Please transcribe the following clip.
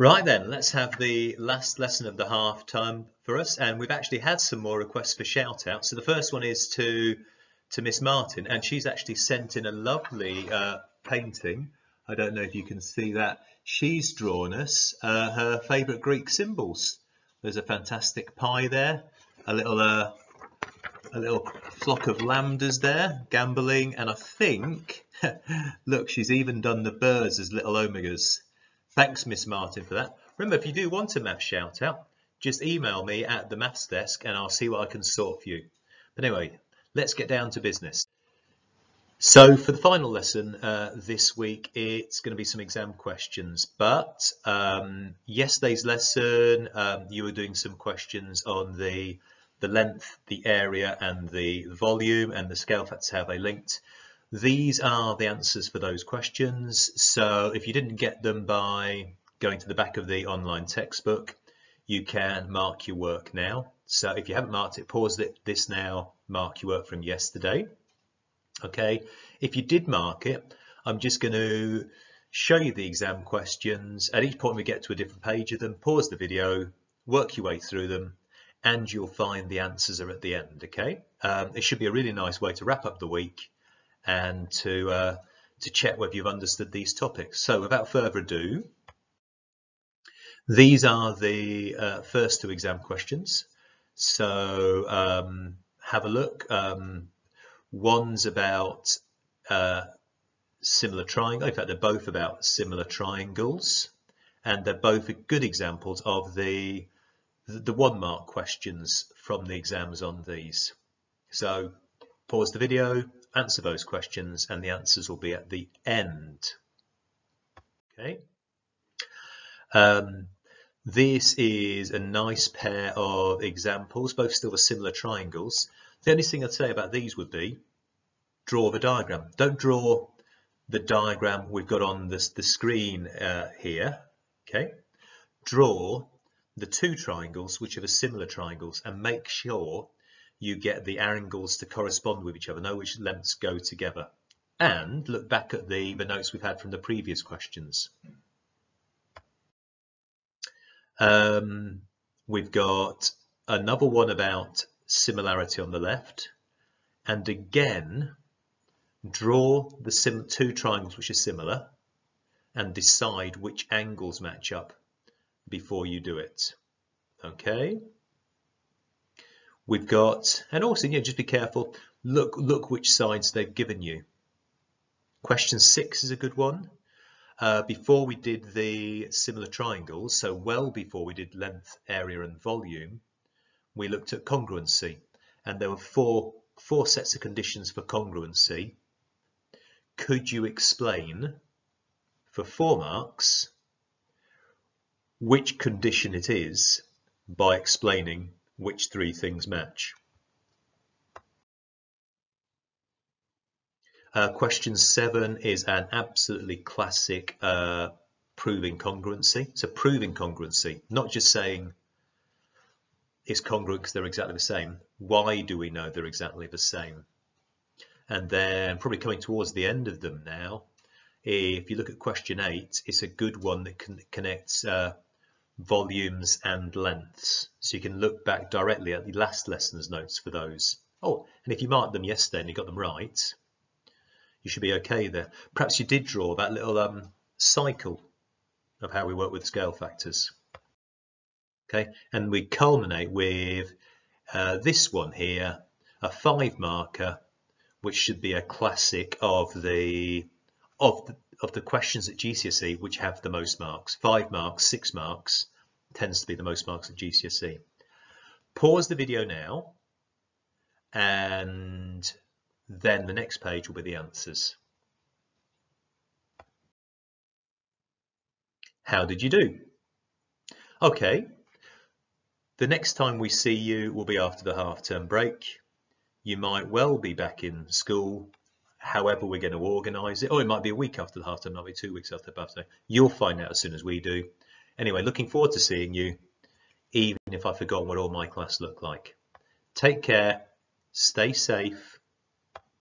Right then, let's have the last lesson of the half term for us, and we've actually had some more requests for shout outs. So the first one is to Miss Martin, and she's actually sent in a lovely painting. I don't know if you can see that. She's drawn us her favourite Greek symbols. There's a fantastic pie there, a little flock of lambdas there gamboling, and I think look, she's even done the birds as little omegas. Thanks, Miss Martin, for that. Remember, if you do want a maths shout out, just email me at the maths desk and I'll see what I can sort for you. But anyway, let's get down to business. So for the final lesson this week, it's going to be some exam questions. But yesterday's lesson, you were doing some questions on the length, the area, and the volume, and the scale factors, how they linked. These are the answers for those questions. So if you didn't get them by going to the back of the online textbook, you can mark your work now. So if you haven't marked it, pause this now, mark your work from yesterday. Okay, if you did mark it, I'm just going to show you the exam questions. At each point we get to a different page of them, pause the video, work your way through them, and you'll find the answers are at the end. Okay, it should be a really nice way to wrap up the week and to check whether you've understood these topics. So without further ado, these are the first two exam questions. So have a look. One's about similar triangle. In fact, they're both about similar triangles, and they're both good examples of the 1 mark questions from the exams on these. So pause the video, answer those questions, and the answers will be at the end. Okay. This is a nice pair of examples, both still with similar triangles. The only thing I'd say about these would be draw the diagram. Don't draw the diagram we've got on the screen here. Okay. Draw the 2 triangles which are the similar triangles, and make sure you get the angles to correspond with each other, know which lengths go together, and look back at the notes we've had from the previous questions. We've got another one about similarity on the left, and again draw the 2 triangles which are similar and decide which angles match up before you do it. Okay. We've got, and also, just be careful, look which sides they've given you. Question 6 is a good one. Before we did the similar triangles, so well before we did length, area, and volume, we looked at congruency, and there were four sets of conditions for congruency. Could you explain, for 4 marks, which condition it is by explaining which 3 things match? Question 7 is an absolutely classic proving congruency. So proving congruency, not just saying it's congruent because they're exactly the same. Why do we know they're exactly the same? And then probably coming towards the end of them now, if you look at question 8, it's a good one that connects volumes and lengths. So you can look back directly at the last lesson's notes for those. Oh, and if you marked them yesterday and you got them right, you should be okay there. Perhaps you did draw that little cycle of how we work with scale factors. Okay, and we culminate with this one here, a 5 marker, which should be a classic of the questions at GCSE which have the most marks. 5 marks, 6 marks tends to be the most marks at GCSE. Pause the video now, and then the next page will be the answers. How did you do? Okay, the next time we see you will be after the half-term break. You might well be back in school, however we're going to organise it, or it might be a week after the half-term, it might be 2 weeks after the birthday. You'll find out as soon as we do. Anyway, looking forward to seeing you, even if I've forgotten what all my class look like. Take care, stay safe,